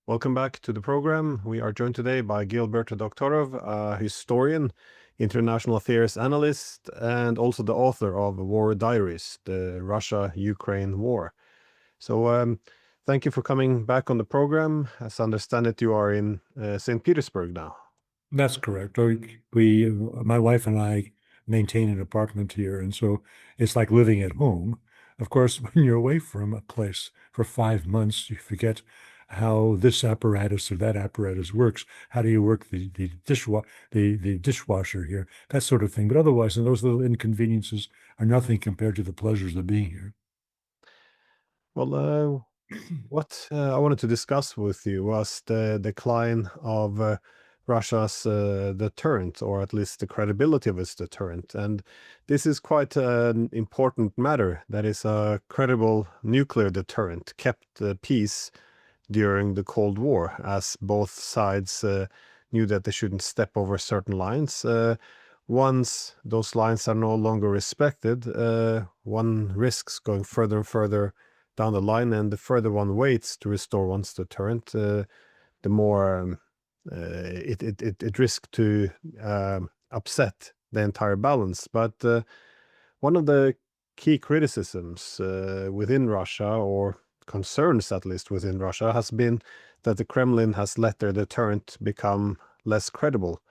Welcome back to the program. We are joined today by Gilbert Doctorow, a historian, international affairs analyst, and also the author of War Diaries, the Russia-Ukraine War. So thank you for coming back on the program. As I understand it, you are in St. Petersburg now. That's correct. My wife and I maintain an apartment here, and so it's like living at home. Of course, when you're away from a place for 5 months, you forget how this apparatus or that apparatus works. How do you work the dishwasher here? That sort of thing. But otherwise, and those little inconveniences are nothing compared to the pleasures of being here. Well, what I wanted to discuss with you was the decline of Russia's deterrent, or at least the credibility of its deterrent. And this is quite an important matter. That is, a credible nuclear deterrent kept peace during the Cold War, as both sides knew that they shouldn't step over certain lines. Once those lines are no longer respected, one risks going further and further down the line, and the further one waits to restore one's deterrent, the more it risks to upset the entire balance. But one of the key criticisms within Russia, or concerns at least within Russia, has been that the Kremlin has let their deterrent become less credible.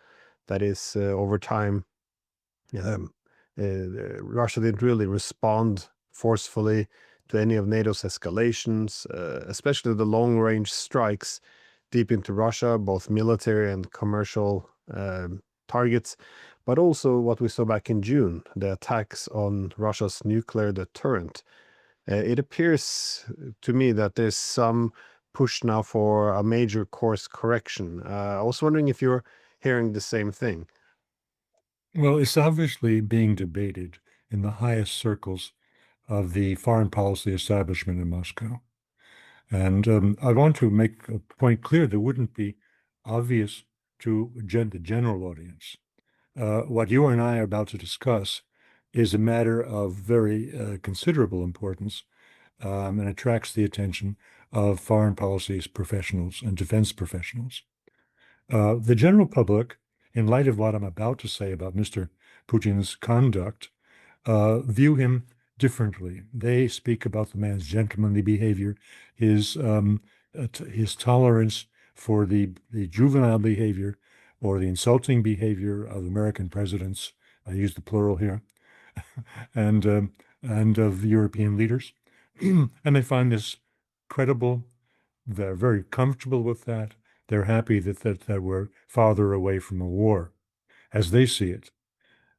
That is, over time, Russia didn't really respond forcefully to any of NATO's escalations, especially the long-range strikes deep into Russia, both military and commercial targets, but also what we saw back in June, the attacks on Russia's nuclear deterrent. It appears to me that there's some push now for a major course correction. I was wondering if you're hearing the same thing. Well, it's obviously being debated in the highest circles of the foreign policy establishment in Moscow. And I want to make a point clear that wouldn't be obvious to the general audience. What you and I are about to discuss is a matter of very considerable importance and attracts the attention of foreign policy professionals and defense professionals. The general public, in light of what I'm about to say about Mr. Putin's conduct, view him differently. They speak about the man's gentlemanly behavior, his tolerance for the juvenile behavior or the insulting behavior of American presidents. I use the plural here, and of European leaders, and they find this credible. They're very comfortable with that. They're happy that we're farther away from a war, as they see it.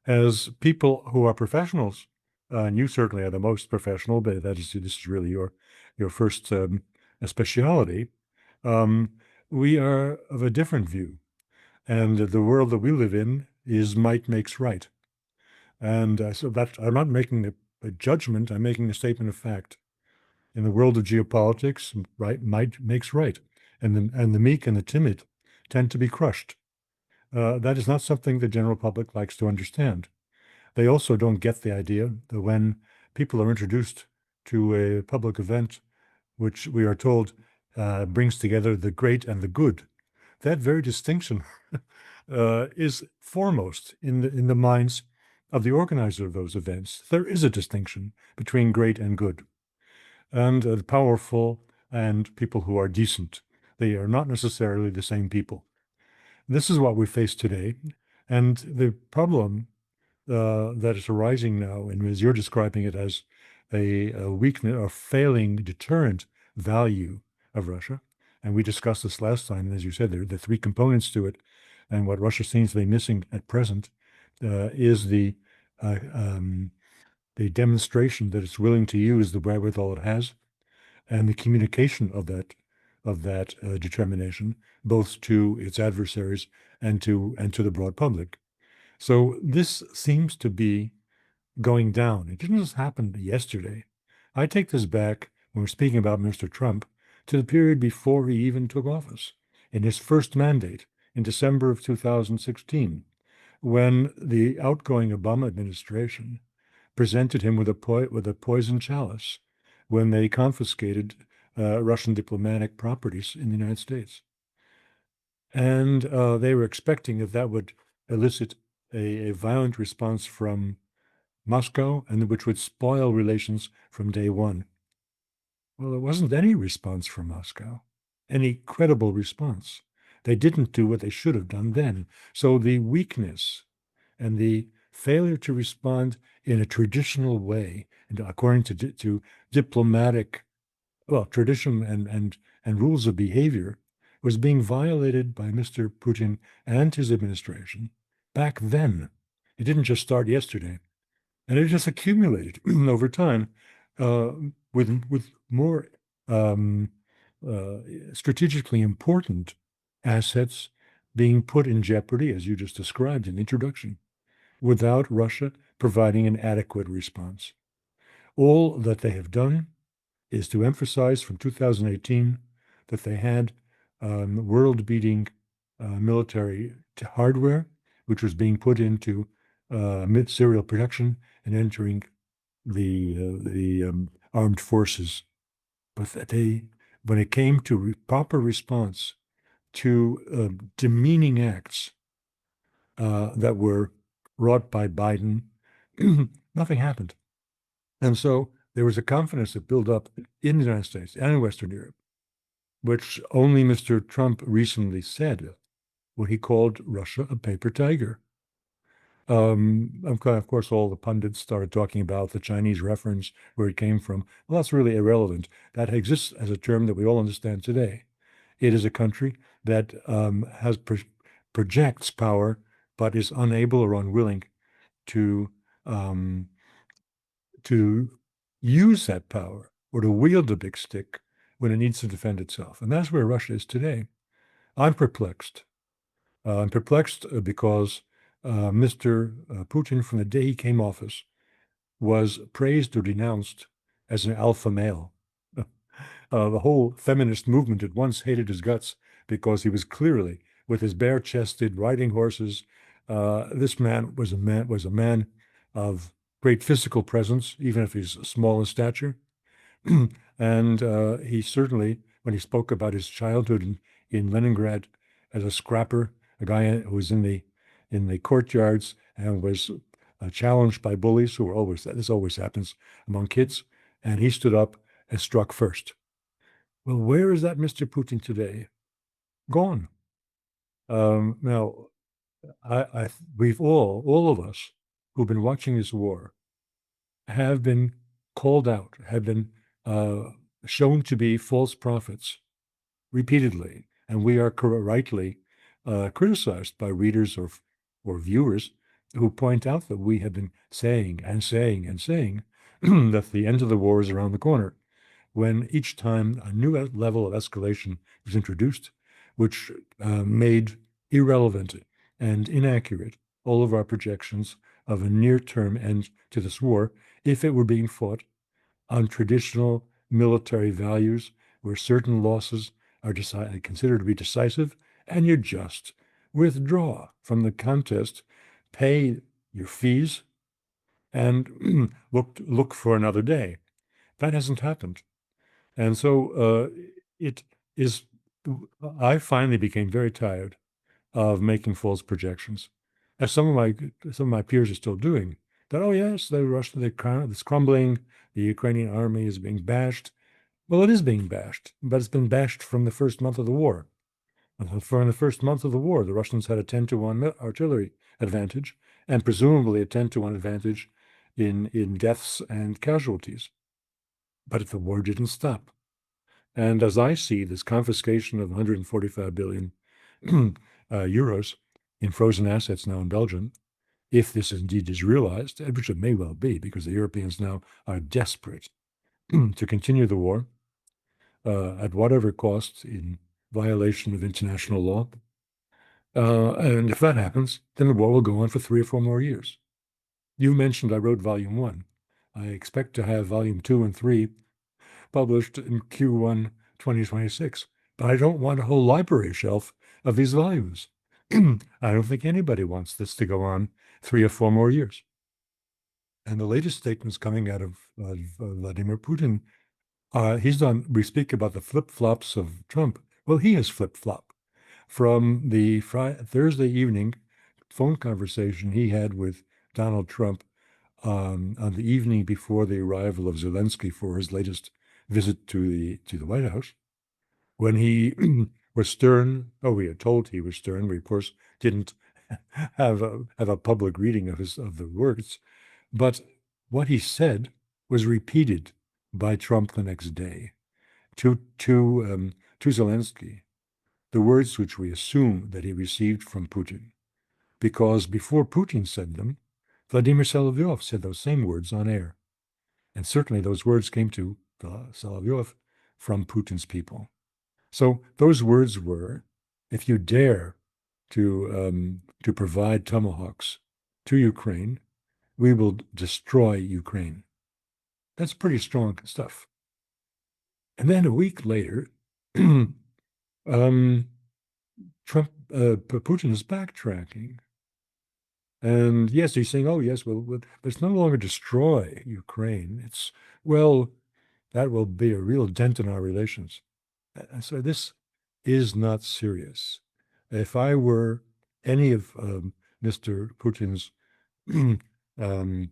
As people who are professionals, and you certainly are the most professional, but this is really your first specialty. We are of a different view, and the world that we live in is might makes right. And so that I'm not making a judgment, I'm making a statement of fact. In the world of geopolitics, right, might makes right, and the meek and the timid tend to be crushed. That is not something the general public likes to understand. They also don't get the idea that when people are introduced to a public event, which we are told brings together the great and the good, that very distinction is foremost in the minds of the organizer of those events. There is a distinction between great and good, and powerful and people who are decent. They are not necessarily the same people. This is what we face today, and the problem that is arising now, and as you're describing it as a weakness or failing deterrent value of Russia, and we discussed this last time, and as you said, there are the three components to it, and what Russia seems to be missing at present is the demonstration that it's willing to use the wherewithal it has, and the communication of that determination, both to its adversaries and to the broad public. So this seems to be going down. It didn't just happen yesterday. I take this back, when we're speaking about Mr. Trump, to the period before he even took office, in his first mandate in December of 2016, when the outgoing Obama administration presented him with a poison chalice when they confiscated Russian diplomatic properties in the United States. And they were expecting that would elicit a violent response from Moscow, and which would spoil relations from day one. Well, there wasn't any response from Moscow, any credible response. They didn't do what they should have done then. So the weakness and the failure to respond in a traditional way, according to diplomatic, tradition and rules of behavior, was being violated by Mr. Putin and his administration back then. It didn't just start yesterday. And it just accumulated over time with more strategically important assets being put in jeopardy, as you just described in the introduction, without Russia providing an adequate response. All that they have done is to emphasize from 2018 that they had world-beating military hardware, which was being put into mid-serial production and entering the armed forces. But when it came to proper response to demeaning acts that were wrought by Biden, nothing happened. And so there was a confidence that built up in the United States and in Western Europe, which only Mr. Trump recently said when he called Russia a paper tiger. Of course, all the pundits started talking about the Chinese reference, where it came from. Well, that's really irrelevant. That exists as a term that we all understand today. It is a country that projects power, but is unable or unwilling to use that power or to wield a big stick when it needs to defend itself. And that's where Russia is today. I'm perplexed. I'm perplexed because Mr. Putin, from the day he came office, was praised or denounced as an alpha male. The whole feminist movement at once hated his guts because he was clearly, with his bare-chested, riding horses, this man was a man of great physical presence, even if he's small in stature. And he certainly, when he spoke about his childhood in Leningrad as a scrapper, a guy who was in the courtyards and was challenged by bullies who were this always happens among kids, and he stood up and struck first. Well, where is that Mr. Putin today? Gone. Now, we've all of us who've been watching this war have been called out, have been shown to be false prophets repeatedly, and we are rightly criticized by readers or viewers who point out that we have been saying and saying and saying that the end of the war is around the corner, when each time a new level of escalation was introduced, which made irrelevant and inaccurate all of our projections of a near-term end to this war, if it were being fought on traditional military values where certain losses are considered to be decisive, and you just withdraw from the contest, pay your fees, and look for another day. That hasn't happened. And so I finally became very tired of making false projections, as some of my peers are still doing. That, oh yes, it's crumbling, the Ukrainian army is being bashed. Well, it is being bashed, but it's been bashed from the first month of the war. For in the first month of the war, the Russians had a 10-to-1 artillery advantage, and presumably a 10-to-1 advantage in deaths and casualties. But the war didn't stop. And as I see this confiscation of 145 billion euros in frozen assets now in Belgium, if this indeed is realized, which it may well be, because the Europeans now are desperate to continue the war at whatever cost in violation of international law. And if that happens, then the war will go on for 3 or 4 more years. You mentioned I wrote volume 1. I expect to have volume 2 and 3 published in Q1 2026, but I don't want a whole library shelf of these volumes. I don't think anybody wants this to go on 3 or 4 more years. And the latest statements coming out of Vladimir Putin We speak about the flip-flops of Trump. Well, he has flip-flop from the Thursday evening phone conversation he had with Donald Trump on the evening before the arrival of Zelensky for his latest visit to the White House, when he was stern. Oh, we had told he was stern. We of course didn't have a public reading of the words, but what he said was repeated by Trump the next day to Zelensky, the words which we assume that he received from Putin, because before Putin said them, Vladimir Solovyov said those same words on air. And certainly those words came to Solovyov from Putin's people. So those words were, if you dare to provide tomahawks to Ukraine, we will destroy Ukraine. That's pretty strong stuff. And then a week later, Putin is backtracking. And yes, he's saying, oh, yes, well, let's no longer destroy Ukraine. That will be a real dent in our relations. So this is not serious. If I were any of Mr. Putin's um,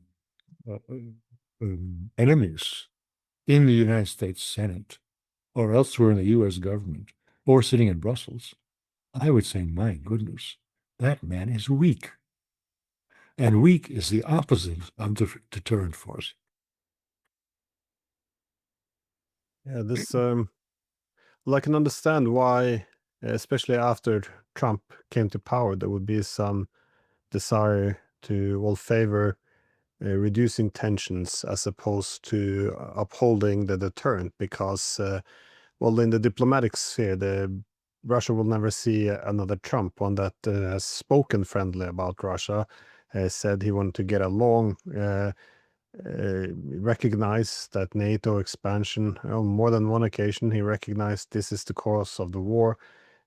uh, enemies in the United States Senate or elsewhere in the U.S. government or sitting in Brussels, I would say, my goodness, that man is weak. And weak is the opposite of deterrent force. Yeah, this well, I can understand why, especially after Trump came to power, there would be some desire to, well, favor reducing tensions as opposed to upholding the deterrent, because, well, in the diplomatic sphere, Russia will never see another Trump, one that has spoken friendly about Russia, said he wanted to get along, recognize that NATO expansion. On more than one occasion, he recognized this is the cause of the war.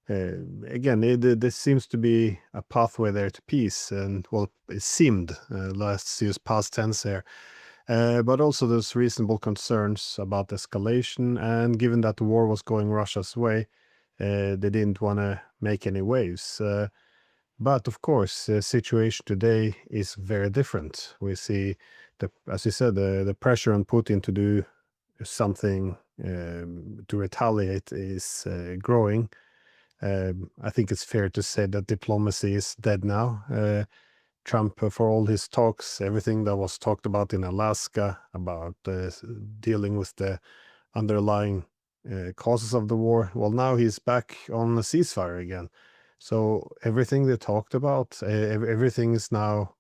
Again, this seems to be a pathway there to peace, and well, it seemed, let's use past tense here. But also there's reasonable concerns about escalation, and given that the war was going Russia's way, they didn't want to make any waves. But of course, the situation today is very different. We see, as you said, the pressure on Putin to do something to retaliate is growing. I think it's fair to say that diplomacy is dead now. Trump, for all his talks, everything that was talked about in Alaska, about dealing with the underlying causes of the war, well, now he's back on a ceasefire again. So everything they talked about, everything is now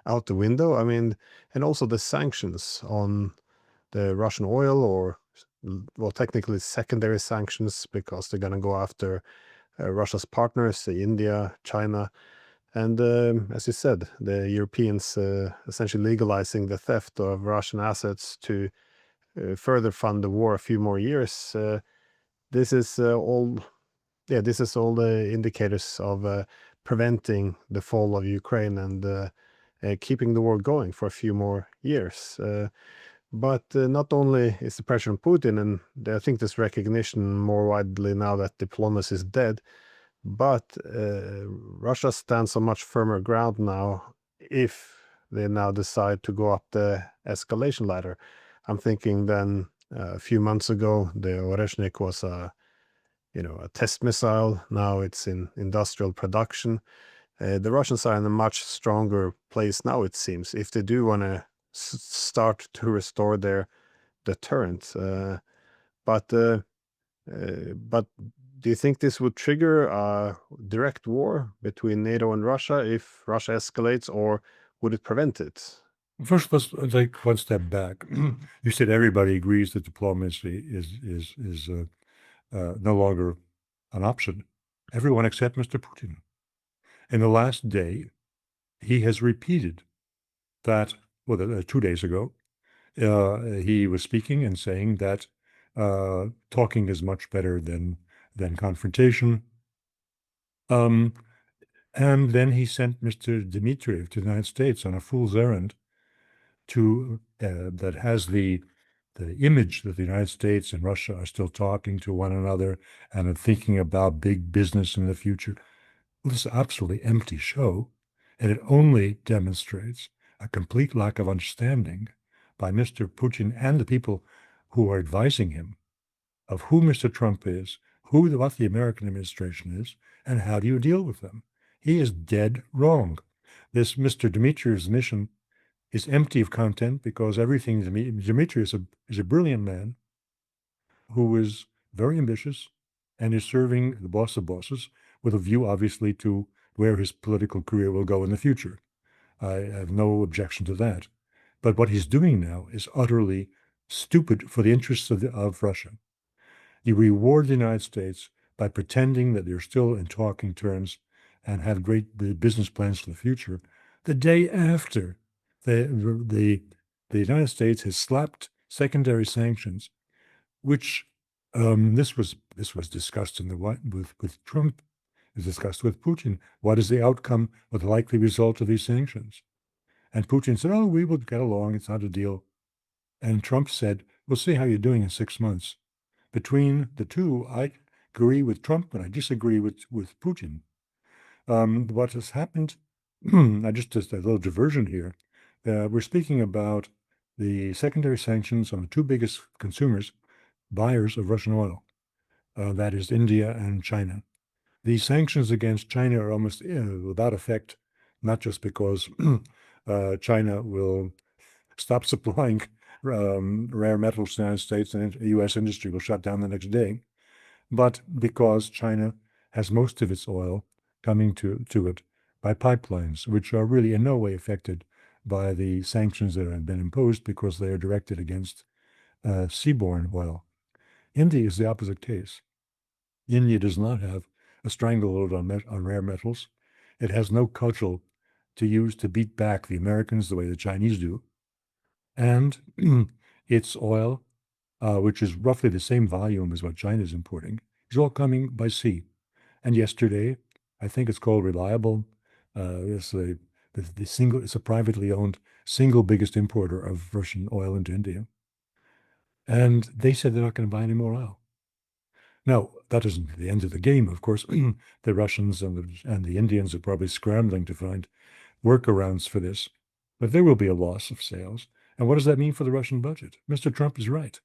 out the window. I mean, and also the sanctions on the Russian oil, or, well, technically secondary sanctions, because they're going to go after Russia's partners, India, China. And as you said, the Europeans essentially legalizing the theft of Russian assets to further fund the war a few more years. This is all, yeah, this is all the indicators of preventing the fall of Ukraine and keeping the war going for a few more years. But not only is the pressure on Putin, and I think there's recognition more widely now that diplomacy is dead, but Russia stands on much firmer ground now if they now decide to go up the escalation ladder. I'm thinking then a few months ago, the Oreshnik was a test missile. Now it's in industrial production. The Russians are in a much stronger place now, it seems, if they do want to start to restore their deterrent. But do you think this would trigger a direct war between NATO and Russia if Russia escalates, or would it prevent it? First, let's take one step back. You said everybody agrees that diplomacy is no longer an option. Everyone except Mr. Putin. In the last day, he has repeated that. Well, 2 days ago, he was speaking and saying that talking is much better than confrontation. And then he sent Mr. Dmitriev to the United States on a fool's errand that has the the image that the United States and Russia are still talking to one another and are thinking about big business in the future. Well, this is absolutely empty show, and it only demonstrates a complete lack of understanding by Mr. Putin and the people who are advising him of who Mr. Trump is, what the American administration is, and how do you deal with them. He is dead wrong. This Mr. Dmitriev's mission is empty of content because everything Dmitry is a brilliant man who is very ambitious and is serving the boss of bosses with a view, obviously, to where his political career will go in the future. I have no objection to that. But what he's doing now is utterly stupid for the interests of Russia. You reward the United States by pretending that they're still in talking terms and have great business plans for the future. The day after the United States has slapped secondary sanctions, which this was discussed in the with Trump, is discussed with Putin. What is the outcome or the likely result of these sanctions? And Putin said, "Oh, we will get along. It's not a deal." And Trump said, "We'll see how you're doing in 6 months." Between the two, I agree with Trump and I disagree with Putin. What has happened, I just a little diversion here. We're speaking about the secondary sanctions on the two biggest buyers of Russian oil. That is India and China. These sanctions against China are almost without effect, not just because China will stop supplying rare metals to the United States and U.S. industry will shut down the next day, but because China has most of its oil coming to it by pipelines, which are really in no way affected by the sanctions that have been imposed because they are directed against seaborne oil. India is the opposite case. India does not have a stranglehold on rare metals. It has no cudgel to use to beat back the Americans the way the Chinese do. And its oil, which is roughly the same volume as what China is importing, is all coming by sea. And yesterday, I think it's called Reliable. It's a privately owned single biggest importer of Russian oil into India. And they said they're not going to buy any more oil. Now, that isn't the end of the game, of course. The Russians and the Indians are probably scrambling to find workarounds for this, but there will be a loss of sales. And what does that mean for the Russian budget? Mr. Trump is right.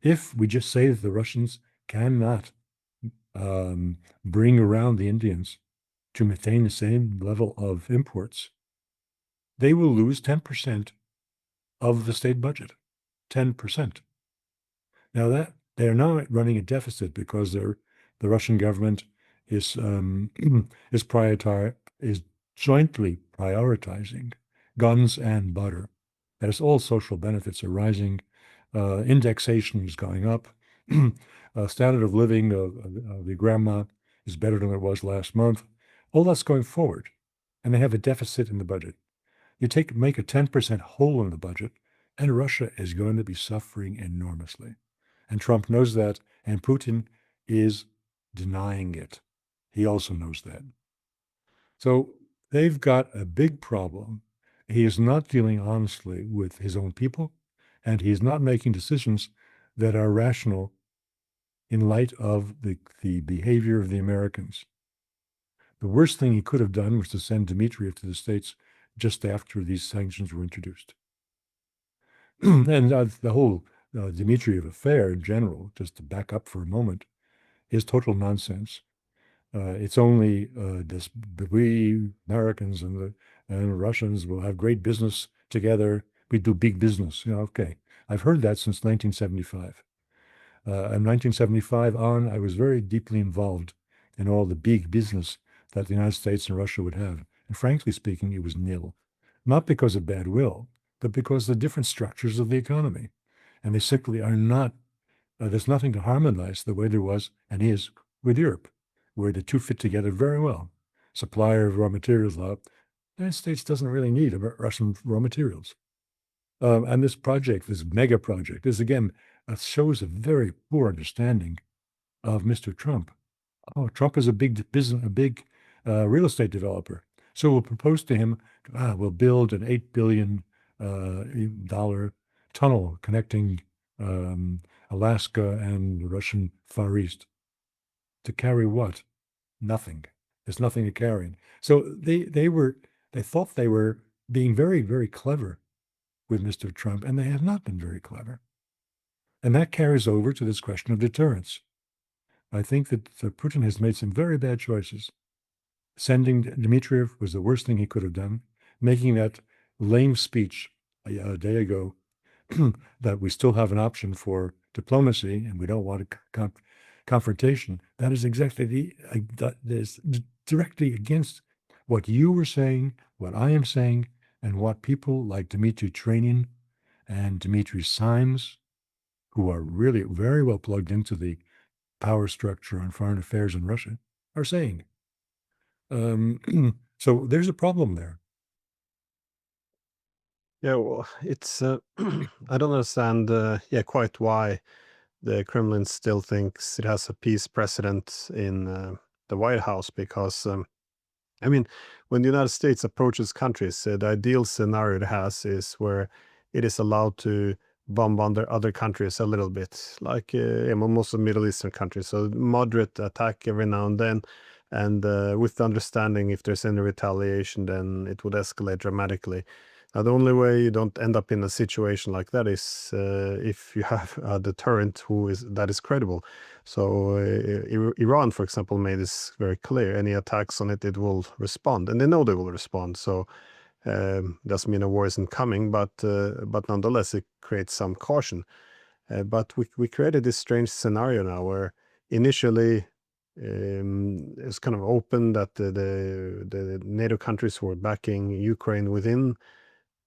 If we just say that the Russians cannot bring around the Indians to maintain the same level of imports, they will lose 10% of the state budget. 10%. Now that they are now running a deficit because the Russian government is jointly prioritizing guns and butter. That is, all social benefits are rising, indexation is going up, standard of living of the grandma is better than it was last month. All that's going forward, and they have a deficit in the budget. You make a 10% hole in the budget, and Russia is going to be suffering enormously. And Trump knows that, and Putin is denying it. He also knows that. So they've got a big problem. He is not dealing honestly with his own people, and he is not making decisions that are rational in light of the behavior of the Americans. The worst thing he could have done was to send Dmitriev to the States just after these sanctions were introduced. And the whole Dmitriev affair in general, just to back up for a moment, is total nonsense. It's only this, we Americans and Russians will have great business together. We do big business. Okay. I've heard that since 1975. In 1975 on, I was very deeply involved in all the big business that the United States and Russia would have. And frankly speaking, it was nil. Not because of bad will, but because of the different structures of the economy. And they simply are not, there's nothing to harmonize the way there was and is with Europe, where the two fit together very well. Supplier of raw materials, the United States doesn't really need Russian raw materials. And this project, this mega project, is again, shows a very poor understanding of Mr. Trump. Oh, Trump is a big real estate developer. So we'll propose to him, we'll build an $8 billion tunnel connecting Alaska and the Russian Far East. To carry what? Nothing. There's nothing to carry. So they thought they were being very, very clever with Mr. Trump, and they have not been very clever. And that carries over to this question of deterrence. I think that Putin has made some very bad choices. Sending Dmitriev was the worst thing he could have done. Making that lame speech a day ago that we still have an option for diplomacy and we don't want a confrontation, that is exactly that is directly against what you were saying, what I am saying, and what people like Dmitry Trainin and Dmitry Simes, who are really very well plugged into the power structure on foreign affairs in Russia, are saying. So there's a problem there. Yeah, well, it's I don't understand, quite why the Kremlin still thinks it has a peace precedent in the White House, because I mean, when the United States approaches countries, the ideal scenario it has is where it is allowed to bomb other countries a little bit, like most of Middle Eastern countries. So moderate attack every now and then, and with the understanding if there's any retaliation, then it would escalate dramatically. Now, the only way you don't end up in a situation like that is if you have a deterrent that is credible. So Iran, for example, made this very clear. Any attacks on it, it will respond, and they know they will respond. So doesn't mean a war isn't coming, but nonetheless, it creates some caution. But we created this strange scenario now where initially it's kind of open that the NATO countries were backing Ukraine within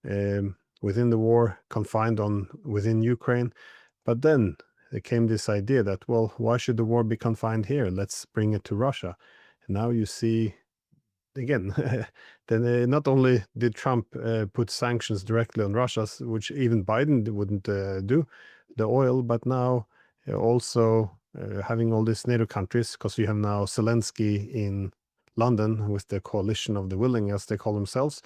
the war, confined within Ukraine. But then there came this idea that, well, why should the war be confined here? Let's bring it to Russia. And now you see, again, then not only did Trump put sanctions directly on Russia, which even Biden wouldn't do, the oil, but now also having all these NATO countries, because you have now Zelensky in London with the coalition of the willing, as they call themselves,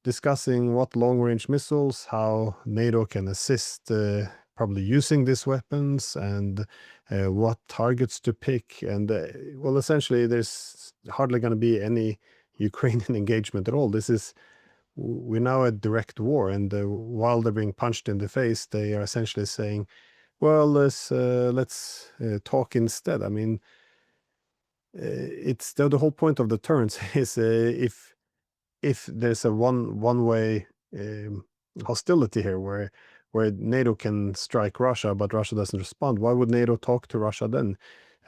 discussing what long-range missiles, how NATO can assist probably using these weapons, and what targets to pick. And well, essentially, there's hardly going to be any Ukrainian engagement at all. We're now at direct war, and while they're being punched in the face, they are essentially saying, well, let's talk instead. I mean, it's the whole point of deterrence is if there's a one-way hostility here where NATO can strike Russia, but Russia doesn't respond, why would NATO talk to Russia then?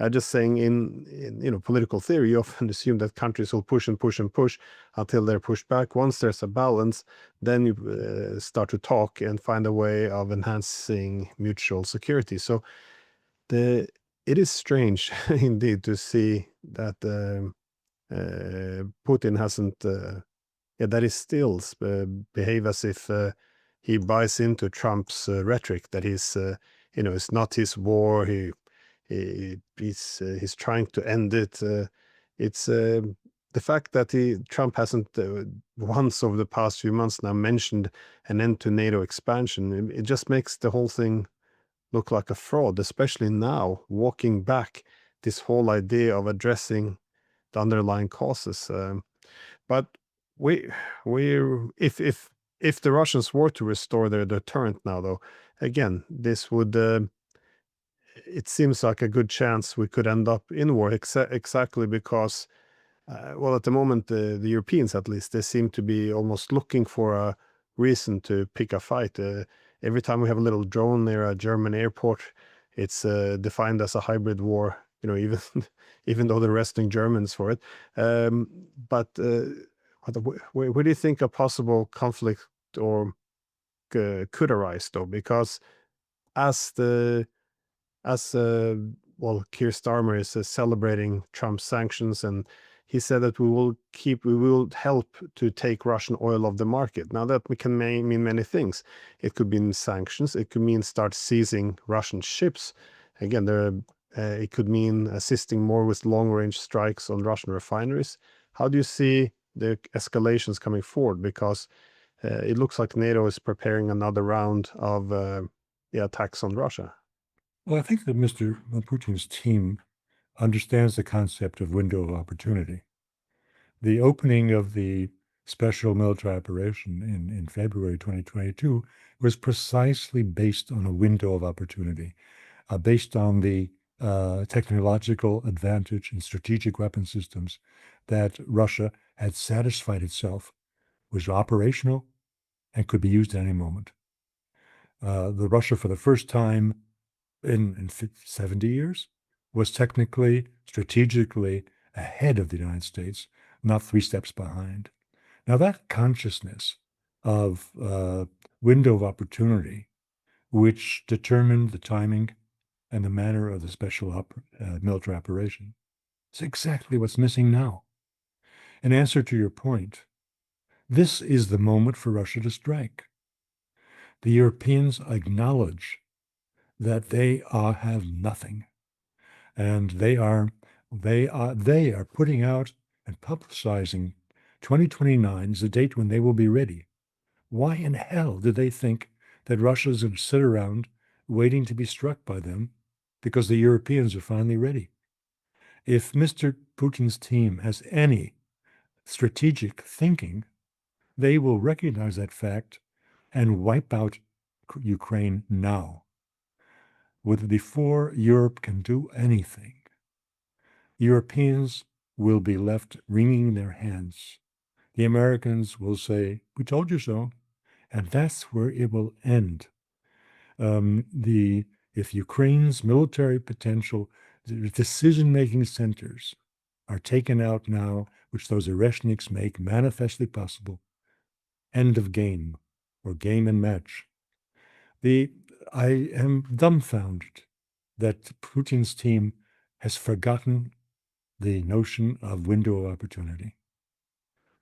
Just saying, in political theory, you often assume that countries will push and push and push until they're pushed back. Once there's a balance, then you start to talk and find a way of enhancing mutual security. So it is strange indeed to see that Putin hasn't that is still behave as if he buys into Trump's rhetoric that it's not his war. He's trying to end it. It's the fact that Trump hasn't once over the past few months now mentioned an end to NATO expansion. It just makes the whole thing look like a fraud, especially now walking back this whole idea of addressing the underlying causes. But we if the Russians were to restore their deterrent now, though, again, this would it seems like a good chance we could end up in war, exactly because well, at the moment, the Europeans, at least, they seem to be almost looking for a reason to pick a fight. Every time we have a little drone near a German airport, it's defined as a hybrid war. Even even though they're arresting Germans for it. But where do you think a possible conflict or could arise, though? Because as the as well, Keir Starmer is celebrating Trump's sanctions, and he said that we will help to take Russian oil off the market. Now that can mean many things. It could mean sanctions. It could mean start seizing Russian ships. Again, it could mean assisting more with long-range strikes on Russian refineries. How do you see the escalations coming forward? Because it looks like NATO is preparing another round of the attacks on Russia? Well, I think that Mr. Putin's team understands the concept of window of opportunity. The opening of the special military operation in February 2022 was precisely based on a window of opportunity, based on the technological advantage in strategic weapon systems that Russia had satisfied itself was operational and could be used at any moment. The Russia, for the first time in 70 years, was technically, strategically ahead of the United States, not 3 steps behind. Now, that consciousness of window of opportunity, which determined the timing and the manner of the special military operation, is exactly what's missing now. In answer to your point, this is the moment for Russia to strike. The Europeans acknowledge that they have nothing, and they are putting out and publicizing 2029 is the date when they will be ready. Why in hell did they think that Russia's going to sit around waiting to be struck by them because the Europeans are finally ready? If Mr. Putin's team has any strategic thinking, they will recognize that fact and wipe out Ukraine now. Before Europe can do anything, Europeans will be left wringing their hands. The Americans will say, "We told you so," and that's where it will end. If Ukraine's military potential, the decision-making centers are taken out now, which those Oreshniks make manifestly possible, end of game or game and match. I am dumbfounded that Putin's team has forgotten the notion of window of opportunity.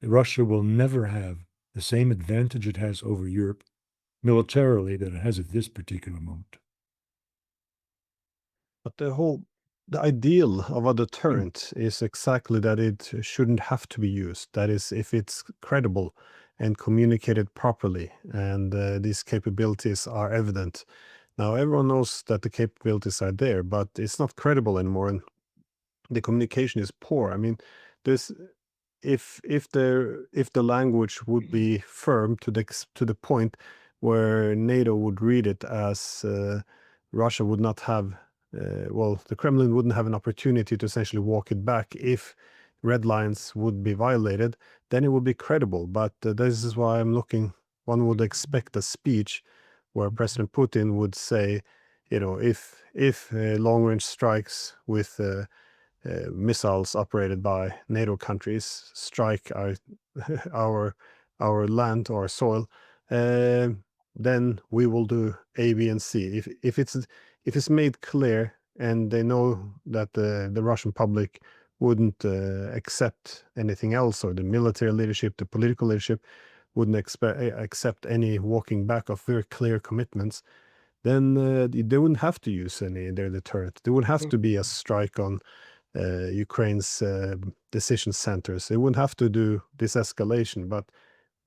Russia will never have the same advantage it has over Europe militarily that it has at this particular moment. But the ideal of a deterrent is exactly that it shouldn't have to be used. That is, if it's credible and communicated properly, and these capabilities are evident. Now, everyone knows that the capabilities are there, but it's not credible anymore, and the communication is poor. I mean, there's if the language would be firm to the point where NATO would read it as Russia would not have, well, the Kremlin wouldn't have an opportunity to essentially walk it back if red lines would be violated, then it would be credible. But this is why one would expect a speech where President Putin would say, if long range strikes with missiles operated by NATO countries strike our our land or soil, uh, then we will do A, B, and C. If it's made clear and they know that the Russian public wouldn't accept anything else, or the military leadership, the political leadership wouldn't accept any walking back of very clear commitments, then they wouldn't have to use their deterrent. There wouldn't have to be a strike on Ukraine's decision centers. They wouldn't have to do this escalation. But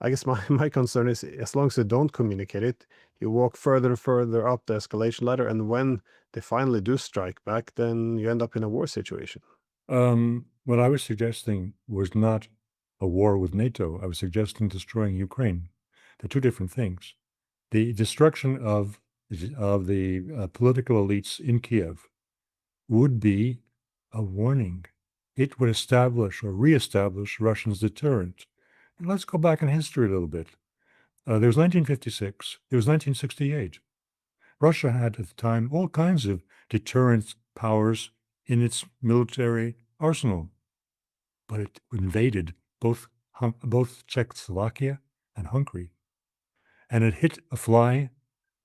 I guess my concern is, as long as they don't communicate it, you walk further and further up the escalation ladder, and when they finally do strike back, then you end up in a war situation. What I was suggesting was not a war with NATO. I was suggesting destroying Ukraine. They're two different things. The destruction of the political elites in Kiev would be a warning. It would establish or reestablish Russia's deterrent. And let's go back in history a little bit. There was 1956. There was 1968. Russia had at the time all kinds of deterrent powers in its military arsenal, but it invaded both Czechoslovakia and Hungary, and it hit a fly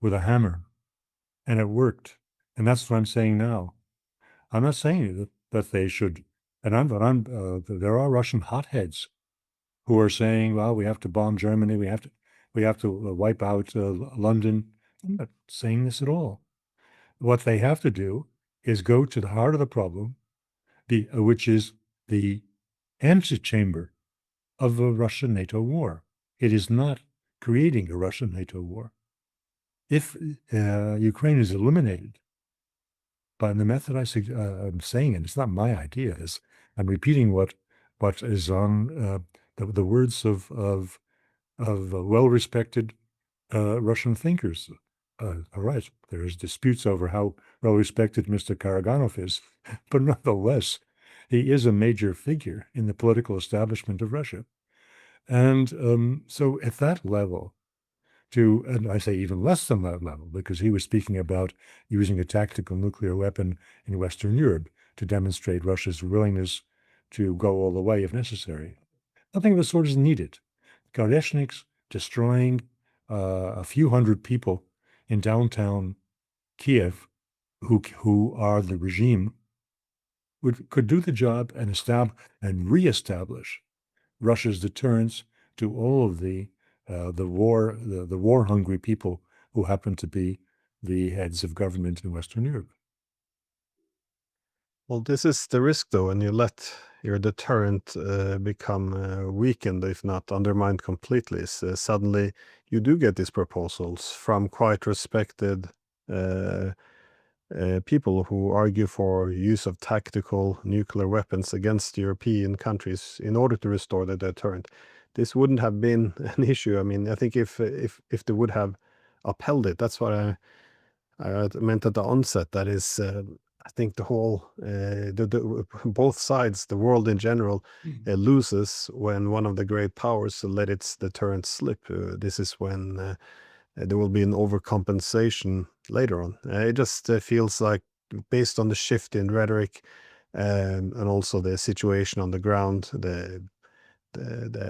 with a hammer, and it worked. And that's what I'm saying now. I'm not saying that they should, and there are Russian hotheads who are saying, well, we have to bomb Germany, we have to wipe out London. I'm not saying this at all. What they have to do is go to the heart of the problem, which is the antechamber of a Russian-NATO war. It is not creating a Russian-NATO war. if Ukraine is eliminated by the method I'm saying, and it's not my idea, I'm repeating what is on the words of well-respected Russian thinkers. All right, there's disputes over how well-respected Mr. Karaganov is, but nonetheless, he is a major figure in the political establishment of Russia. And so at that level, and I say even less than that level, because he was speaking about using a tactical nuclear weapon in Western Europe to demonstrate Russia's willingness to go all the way if necessary. Nothing of the sort is needed. Oreshnik's destroying a few hundred people in downtown Kiev who are the regime could do the job and reestablish Russia's deterrence to all of the war hungry people who happen to be the heads of government in Western Europe. Well, this is the risk, though, when you let your deterrent become weakened, if not undermined completely. Suddenly, you do get these proposals from quite respected uh, people who argue for use of tactical nuclear weapons against European countries in order to restore the deterrent. This wouldn't have been an issue. I mean, I think if they would have upheld it, that's what I meant at the onset. That is, I think the whole, both sides, the world in general, loses when one of the great powers let its deterrent slip. This is when there will be an overcompensation later on. It just feels like, based on the shift in rhetoric and also the situation on the ground, the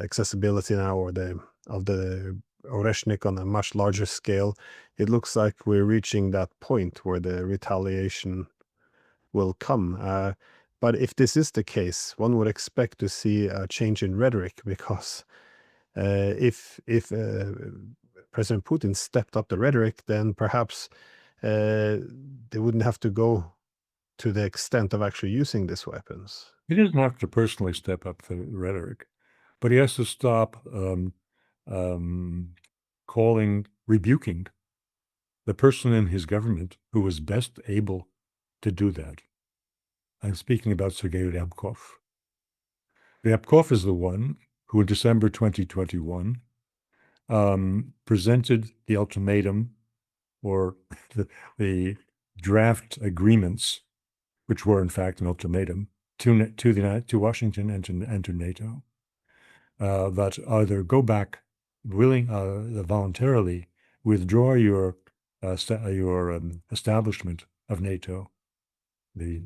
accessibility now or of the Oreshnik on a much larger scale, it looks like we're reaching that point where the retaliation will come. But if this is the case, one would expect to see a change in rhetoric, because if President Putin stepped up the rhetoric, then perhaps they wouldn't have to go to the extent of actually using these weapons. He doesn't have to personally step up the rhetoric, but he has to stop rebuking the person in his government who was best able to do that. I'm speaking about Sergei Ryabkov. Ryabkov is the one who, in December 2021, presented the ultimatum, or the draft agreements, which were in fact an ultimatum to Washington and to NATO, that either go back voluntarily, withdraw your establishment of NATO, the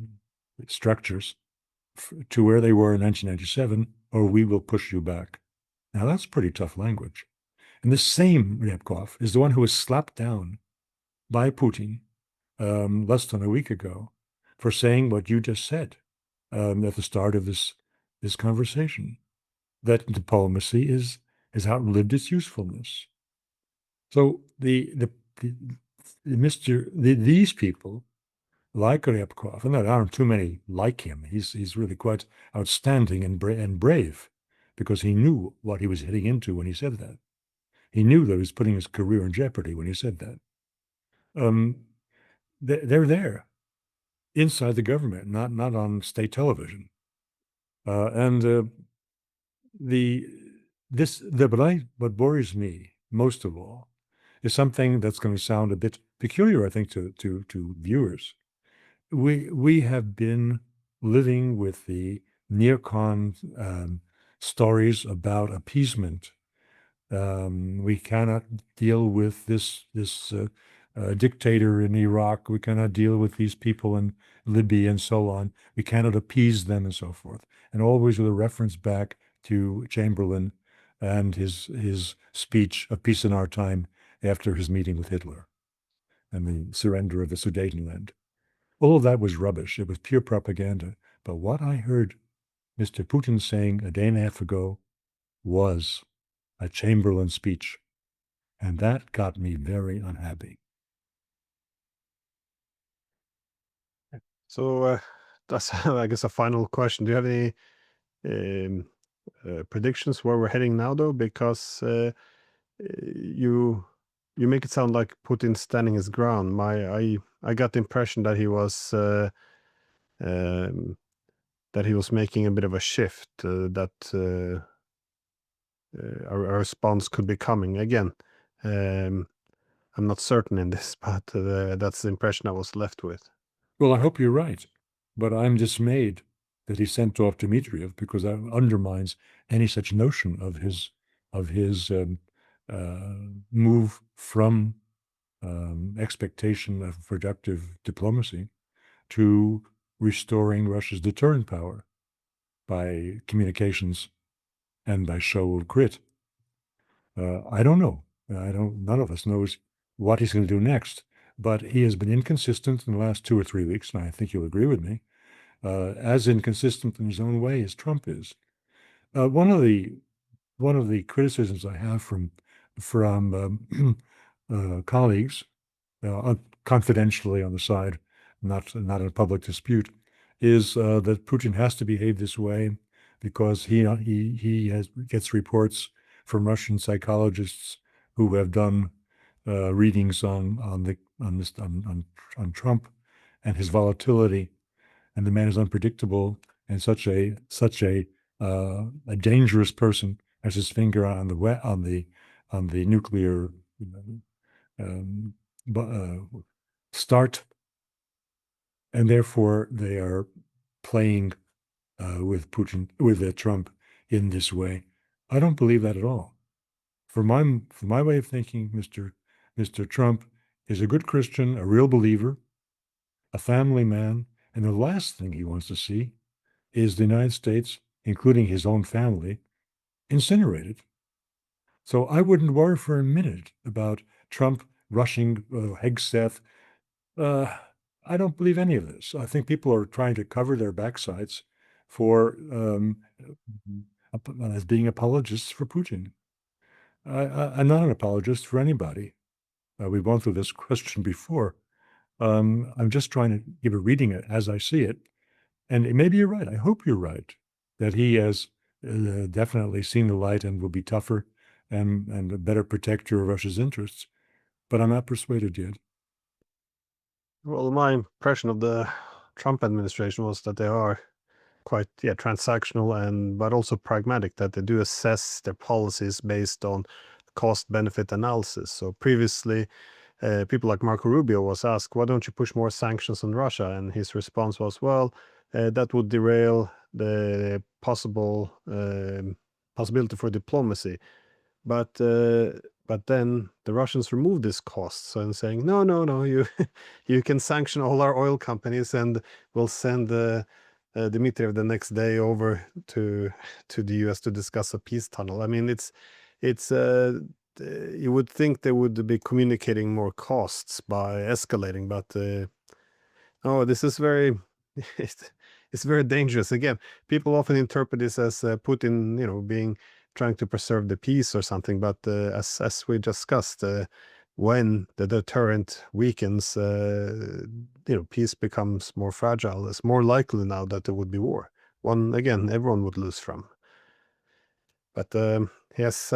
structures, to where they were in 1997, or we will push you back. Now that's pretty tough language. And this same Ryabkov is the one who was slapped down by Putin less than a week ago for saying what you just said at the start of this conversation, that diplomacy has outlived its usefulness. So these people, like Ryabkov, and there aren't too many like him. He's really quite outstanding and brave, because he knew what he was heading into when he said that. He knew that he was putting his career in jeopardy when he said that. They're there inside the government, not on state television. What worries me most of all is something that's going to sound a bit peculiar, I think, to viewers. We have been living with the neocon stories about appeasement. We cannot deal with this dictator in Iraq. We cannot deal with these people in Libya and so on. We cannot appease them and so forth. And always with a reference back to Chamberlain and his speech of peace in our time after his meeting with Hitler and the surrender of the Sudetenland. All of that was rubbish. It was pure propaganda. But what I heard Mr. Putin saying a day and a half ago was a Chamberlain speech. And that got me very unhappy. So that's, I guess, a final question. Do you have any predictions where we're heading now, though? Because you you make it sound like Putin standing his ground. I got the impression that he was making a bit of a shift, that a response could be coming again. I'm not certain in this, but that's the impression I was left with. Well, I hope you're right, but I'm dismayed that he sent off Dmitriev because that undermines any such notion of his move from expectation of productive diplomacy to restoring Russia's deterrent power by communications and by show of grit. I don't know. None of us knows what he's going to do next, but he has been inconsistent in the last 2 or 3 weeks, and I think you'll agree with me, as inconsistent in his own way as Trump is. One of the criticisms I have from colleagues, confidentially on the side, not in a public dispute, is that Putin has to behave this way because he gets reports from Russian psychologists who have done readings on Trump and his volatility, and the man is unpredictable and such a dangerous person has his finger on the nuclear start, and therefore they are playing with Trump in this way. I don't believe that at all. For my way of thinking, Mr. Trump is a good Christian, a real believer, a family man, and the last thing he wants to see is the United States, including his own family, incinerated. So I wouldn't worry for a minute about Trump rushing Hegseth. I don't believe any of this. I think people are trying to cover their backsides for as being apologists for Putin. I'm not an apologist for anybody. We've gone through this question before. I'm just trying to give a reading as I see it. And maybe you're right. I hope you're right that he has definitely seen the light and will be tougher and a better protector of Russia's interests. But I'm not persuaded yet. Well, my impression of the Trump administration was that they are quite transactional but also pragmatic, that they do assess their policies based on cost benefit analysis. So previously, people like Marco Rubio was asked, why don't you push more sanctions on Russia? And his response was, well, that would derail the possibility for diplomacy. But then the Russians removed this cost, and saying, no, you can sanction all our oil companies, and we'll send Dmitriev the next day over to the US to discuss a peace tunnel. I mean, it's you would think they would be communicating more costs by escalating, but oh, this is very it's very dangerous. Again, people often interpret this as Putin, being trying to preserve the peace or something. But as we discussed, when the deterrent weakens, peace becomes more fragile. It's more likely now that there would be war. Everyone would lose from. But yes,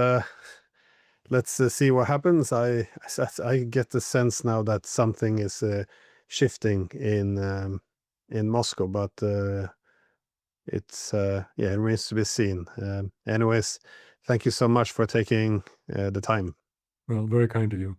let's see what happens. I get the sense now that something is shifting in Moscow, but it remains to be seen. Anyways, thank you so much for taking the time. Well, very kind of you.